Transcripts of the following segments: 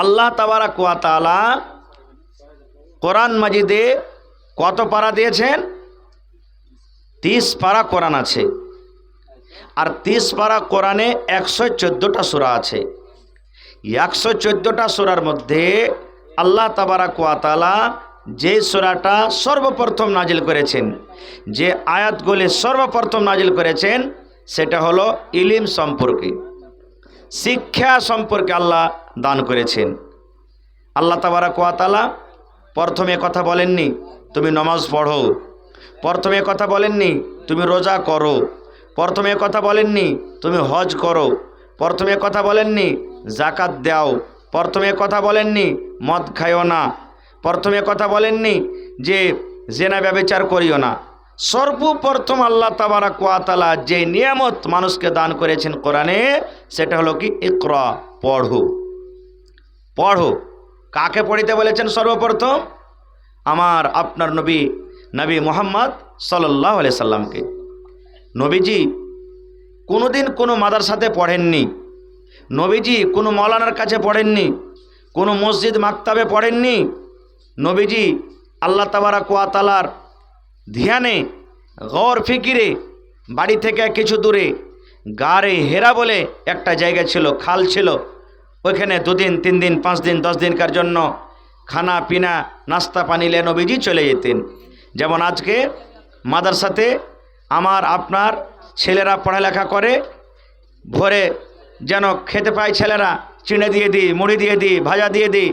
আল্লাহ তাবারাক ওয়া তাআলা কোরআন মাজিদে কত পারা দিয়েছেন? 30 পারা কোরআন আছে। আর 30 পারা কোরআনে 114টা সূরা আছে। 114টা সূরার মধ্যে আল্লাহ তাবারাক ওয়া তাআলা যে সূরাটা সর্বপ্রথম নাজিল করেছেন, যে আয়াতগুলি সর্বপ্রথম নাজিল করেছেন, সেটা হলো ইলম সম্পর্কে, শিক্ষা সম্পর্কে আল্লাহ দান করেছেন। আল্লাহ তাবারাক ওয়া তাআলা প্রথমে কথা বলেননি তুমি নামাজ পড়ো, প্রথমে কথা বলেননি তুমি রোজা করো, প্রথমে কথা বলেননি তুমি হজ করো, প্রথমে কথা বলেননি যাকাত দাও, প্রথমে কথা বলেননি মদ খাইও না, প্রথমে কথা বলেননি যে জেনা ব্যভিচার করিও না। সর্বপ্রথম আল্লাহ তাবারাক ওয়া তাআলা যে নিয়ামত মানুষকে দান করেছেন কোরআনে, সেটা হলো কি ইকরা, পড়ো। পড়ো কাকে পড়িতে বলেছেন? সর্বপ্রথম আমার আপনার নবী মুহাম্মদ সাল্লাল্লাহু আলাইহি সাল্লামকে। নবীজি কোনোদিন কোনো মাদ্রাসাতে পড়েননি, নবীজি কোনো মৌলানার কাছে পড়েননি, কোনো মসজিদ মাকতাবে পড়েননি। নবীজি আল্লাহ তাবারাক ওয়া তাআলার ধ্যানে গৌর ফিকিরে বাড়ি থেকে কিছু দূরে গারে হেরা বলে একটা জায়গা ছিল, খাল ছিল, ওইখানে 2 দিন 3 দিন 5 দিন 10 দিনকার জন্য খানা পিনা নাস্তা পানি নিয়ে নবীজি চলে যেতেন। যেমন আজকে মাদ্রাসাতে আমার আপনার ছেলেরা পড়ালেখা করে, ভোরে যেন খেতে পায় ছেলেরা, চিড়ে দিয়ে দিই, মুড়ি দিয়ে দিই, ভাজা দিয়ে দিই,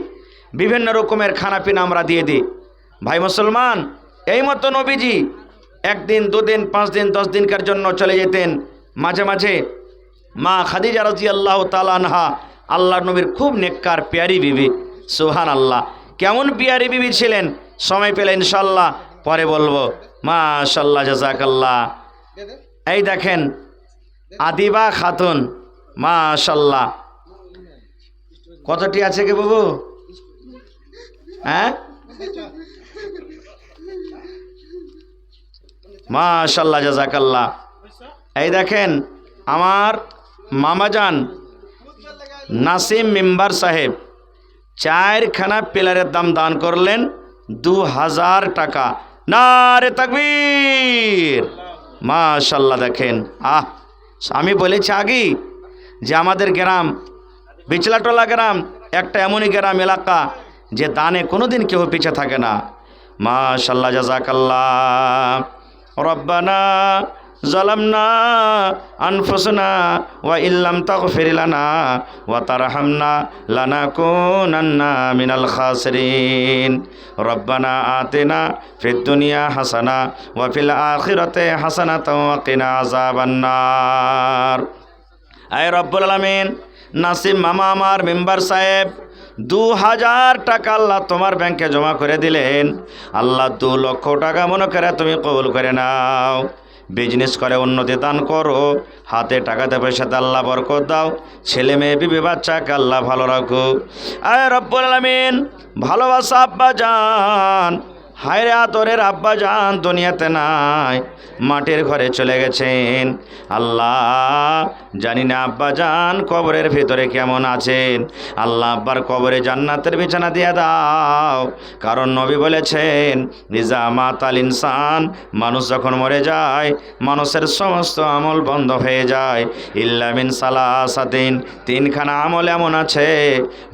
বিভিন্ন রকমের খানা পিনা আমরা দিয়ে দিই। ভাই মুসলমান, এই মতো নবীজি 1 দিন 2 দিন 5 দিন 10 দিনকার জন্য চলে যেতেন। মাঝে মাঝে মা খাদিজা রাদিয়াল্লাহু তাআলা আনহা, আল্লাহর নবীর খুব নেককার পেয়ারি বিবি, সুবহানাল্লাহ। কেমন পেয়ারি বিবি ছিলেন, সময় পেলে ইনশাআল্লাহ পরে বলবো। মাশাআল্লাহ, জাযাকাল্লাহ। এই দেখেন আদিবা খাতুন, মাশাআল্লাহ। কতটি আছে কে বাবু? হ্যাঁ, মাশাআল্লাহ, জাযাকাল্লাহ। এই দেখেন আমার মামাজান নাসিম মেম্বার সাহেব 4খানা পিলারের দাম দান করলেন 2000 টাকা। নারে তাকবীর, মাশাআল্লাহ। দেখেন আমি বলেছি আগে যে আমাদের গ্রাম বিচলাটোলা গ্রাম একটা এমনই গ্রাম এলাকা যে দানে কোনোদিন কেউ পিছিয়ে থাকে না। মাশাআল্লাহ, জাযাকাল্লাহ। রব্বানা যালামনা আনফুসানা ওয়া ইল্লাম তাগফির লানা ওয়া তারহামনা লানাকুনান্না মিনাল খাসিরিন। রব্বানা আতিনা ফিদ দুনিয়া হাসানা ওয়া ফিল আখিরাতি হাসানাতাও ওয়া কিনা আযাবান নার। আয় রব্বুল আলামিন, নাসিম মামা আমার মেম্বার সাহেব 2000 টাকা আল্লাহ তোমার ব্যাংকে জমা করে দিলেন। আল্লাহ 2 লক্ষ টাকা মনে করে তুমি কবুল করে নাও। বিজনেস করে উন্নতি দান করো, হাতে টাকাতে পয়সাতে আল্লাহ বরকত দাও, ছেলে মেয়ে বিবি বাচ্চাকে আল্লাহ ভালো রাখো। আয় রব্বুল আলামিন, ভালোবাসা আব্বা জান, হায়রে আদরের আব্বা জান দুনিয়াতে নাই, মাটির ঘরে চলে গেছেন। আল্লাহ জানি না আব্বা জান কবরের ভিতরে কেমন আছেন। আল্লাহ আব্বার কবরে জান্নাতের বিছানা দিয়ে দাও, কারণ নবী বলেছেন ইজা মাতাল ইনসান, মানুষ যখন মরে যায় মানুষের সমস্ত আমল বন্ধ হয়ে যায় ইল্লা মিন সালাসাতিন, 3খানা আমল এমন আছে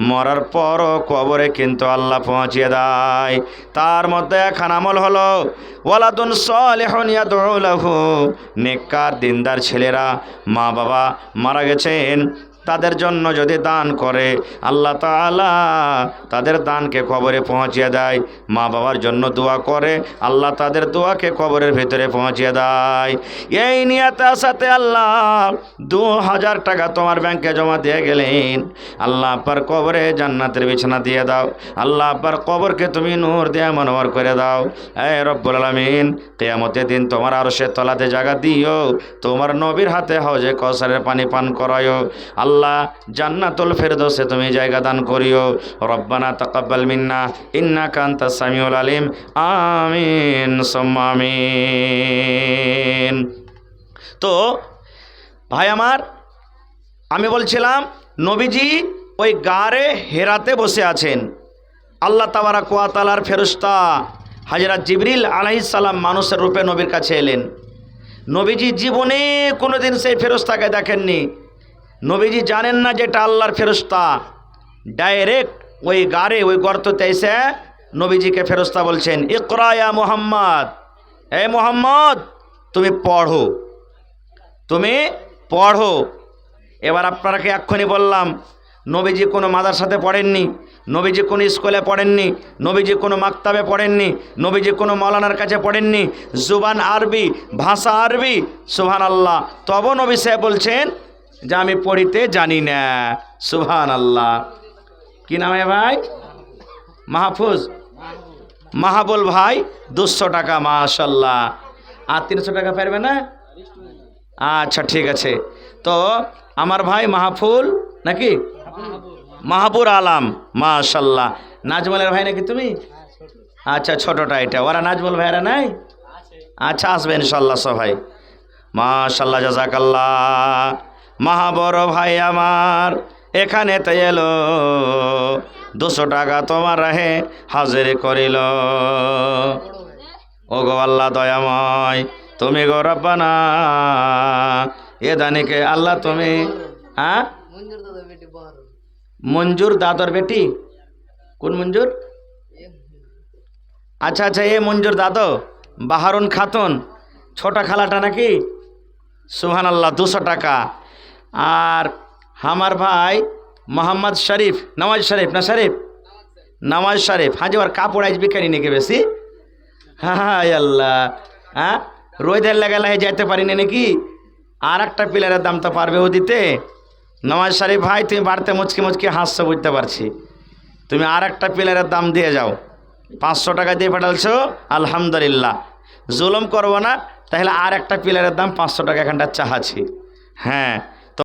মরার পরও কবরে কিন্তু আল্লাহ পৌঁছিয়ে দেয়। তার মধ্যে 1 আমল হলো ওয়ালাদুন সালিহুন ইয়াদউ লাহু, নেককার দিনদার ছেলেরা মা বাবা মারা গেছেন তাদের জন্য যদি দান করে আল্লাহ তাআলা তাদের দানকে কবরে পৌঁছিয়ে দেয়। মা বাবার জন্য দোয়া করে আল্লাহ তাদের দোয়াকে কবরের ভিতরে পৌঁছিয়ে দেয়। এই নিয়তের সাথে আল্লাহ 2000 টাকা তোমার ব্যাংকে জমা দিয়ে গেলেন। আল্লাহ আব্বার কবরে জান্নাতের বিছানা দিয়ে দাও, আল্লাহ আব্বার কবরকে তুমি নূর দিয়ে মনোহর করে দাও। এ রব্বুল আলামিন, কিয়ামতের দিন তোমার আরশের তলাতে জায়গা দিও, তোমার নবীর হাতে হাউজে কাউসারের পানি পান করায়ো। আল্লাহ জান্নাতুল ফেরদৌসে তুমি জায়গা দান করিও। রব্বানা তাকাব্বাল মিন্না ইন্নাকা আনতাস সামিউল আলিম। আমিন সুম্মা আমিন। তো ভাই আমার, আমি বলছিলাম নবীজি ওই গারে হেরাতে বসে আছেন। আল্লাহ তাবারাক ওয়া তাআলার ফেরেশতা হযরত জিবরিল আলাইহিস সালাম মানুষের রূপে নবীর কাছে এলেন। নবীজি জীবনে কোনোদিন সেই ফেরেশতাকে দেখেননি। নবীজি জানেন না যে এটা আল্লাহর ফেরেশতা। ডাইরেক্ট ওই গারে, ওই গর্ততে এসে নবীজিকে ফেরেশতা বলছেন, ইকরা ইয়া মুহাম্মদ, এ মুহাম্মদ তুমি পড়ো, তুমি পড়ো। এবার আপনারাকে এক্ষুনি বললাম, নবীজি কোনো মাদ্রাসাতে পড়েননি, নবীজি কোনো স্কুলে পড়েননি, নবীজি কোনো মাকতাবে পড়েননি, নবীজি কোনো মৌলানার কাছে পড়েননি। জুবান আরবি, ভাষা আরবি, সুবহানাল্লাহ। তবু নবী সাহেব বলছেন যে আমি পড়িতে জানি না। সুবহানাল্লাহ। কি নামে ভাই? মাহফুজ, মাহাবুল ভাই 200 টাকা, মাশাল্লাহ। আর 300 টাকা পারবে না? আচ্ছা ঠিক আছে। তো আমার ভাই মাহফুল নাকি মাহবুর আলম, মাশাল্লাহ। নাজমলের ভাই নাকি তুমি? আচ্ছা ছোটটা এটা। ওরা নাজমল ভাইরা নাই? আচ্ছা আসবে ইনশাল্লাহ সবাই। মাশাল্লাহ, জাযাকাল্লাহ। মাহাবর ভাই আমার এখানে তো এলো, 200 টাকা তোমার রাহে হাজির করিল। ও গো আল্লাহ দয়াময়, তুমি গো রব্বানা, এ দানিকে আল্লাহ তুমি। হ্যাঁ, মঞ্জুর দাদর বেটি? কোন মঞ্জুর? আচ্ছা আচ্ছা, এ মঞ্জুর দাদো, বাহারুন খাতুন ছোটা খালাটা নাকি? সুবহানাল্লাহ, 200 টাকা। আর আমার ভাই মোহাম্মদ শরীফ, নওয়াজ শরীফ না শরীফ, নওয়াজ শরীফ। হাজি ওর কাপড় আজ বিকারি নাকি বেশি? হায় আল্লাহ, হ্যাঁ রোদের লাগালে যাইতে পারিনি নাকি? আর একটা পিলারের দাম তো পারবে ও দিতে। নওয়াজ শরীফ ভাই তুমি বাড়িতে মুচকি মুচকি হাসছো, বুঝতে পারছি। তুমি আর একটা পিলারের দাম দিয়ে যাও। 500 টাকা দিয়ে পাঠালছো, আলহামদুলিল্লাহ। জুলুম করবো না, তাহলে আর একটা পিলারের দাম 500 টাকা এখানটা চাহাছি। হ্যাঁ,